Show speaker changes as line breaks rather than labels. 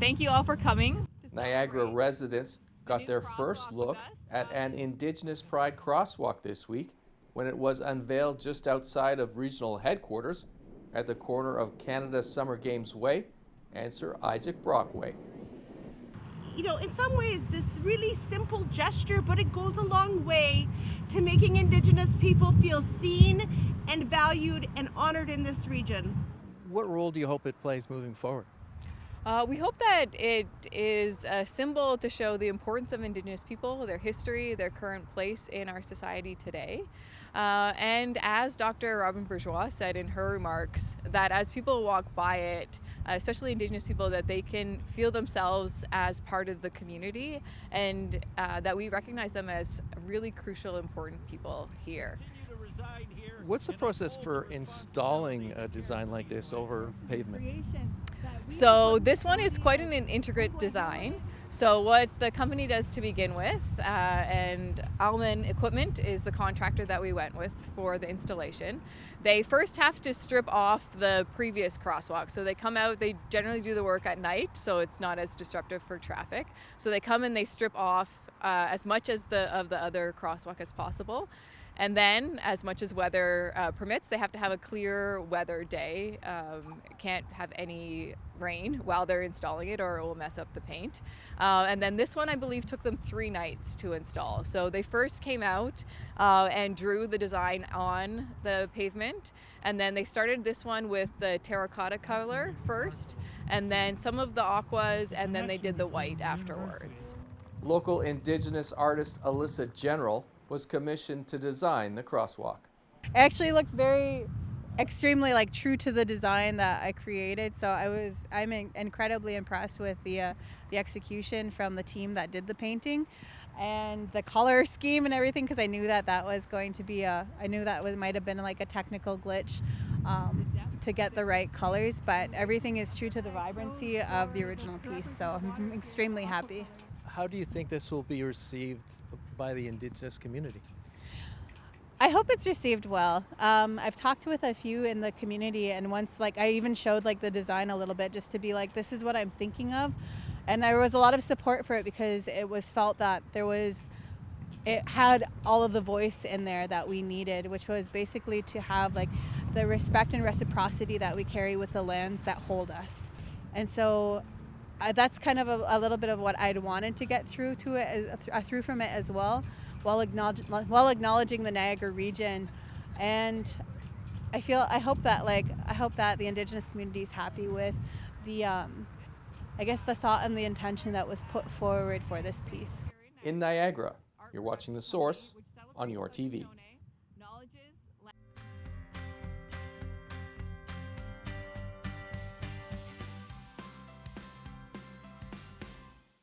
Thank you all for coming.
Niagara residents got their first look at an Indigenous Pride Crosswalk this week when it was unveiled just outside of regional headquarters at the corner of Canada Summer Games Way and Sir Isaac Brock Way.
In some ways, this really simple gesture, but it goes a long way to making Indigenous people feel seen and valued and honored in this region.
What role do you hope it plays moving forward?
We hope that it is a symbol to show the importance of Indigenous people, their history, their current place in our society today. And as Dr. Robin Bourgeois said in her remarks, that as people walk by it, especially Indigenous people, that they can feel themselves as part of the community and that we recognize them as really crucial, important people here.
What's the process for installing a design like this over pavement?
So this one is quite an intricate design. So what the company does to begin with, and Alman Equipment is the contractor that we went with for the installation. They first have to strip off the previous crosswalk. So they come out, they generally do the work at night, so it's not as disruptive for traffic. So they come and they strip off as much of the other crosswalk as possible. And then, as much as weather permits, they have to have a clear weather day. Can't have any rain while they're installing it or it will mess up the paint. And then this one, I believe, took them 3 nights to install. So they first came out and drew the design on the pavement. And then they started this one with the terracotta color first, and then some of the aquas, and then they did the white afterwards.
Local Indigenous artist Alyssa General was commissioned to design the crosswalk.
It actually looks extremely true to the design that I created. So I'm incredibly impressed with the execution from the team that did the painting and the color scheme and everything, because I knew that was going to be might have been like a technical glitch to get the right colors, but everything is true to the vibrancy of the original piece. So I'm extremely happy.
How do you think this will be received by the Indigenous community?
I hope it's received well. I've talked with a few in the community, and once I even showed the design a little bit just to be this is what I'm thinking of. And there was a lot of support for it because it was felt that it had all of the voice in there that we needed, which was basically to have the respect and reciprocity that we carry with the lands that hold us. And so that's kind of a little bit of what I'd wanted to get through from it as well, while acknowledging the Niagara region. And I hope that the Indigenous community is happy with the the thought and the intention that was put forward for this piece.
In Niagara, you're watching The Source on your TV.
Knowledge is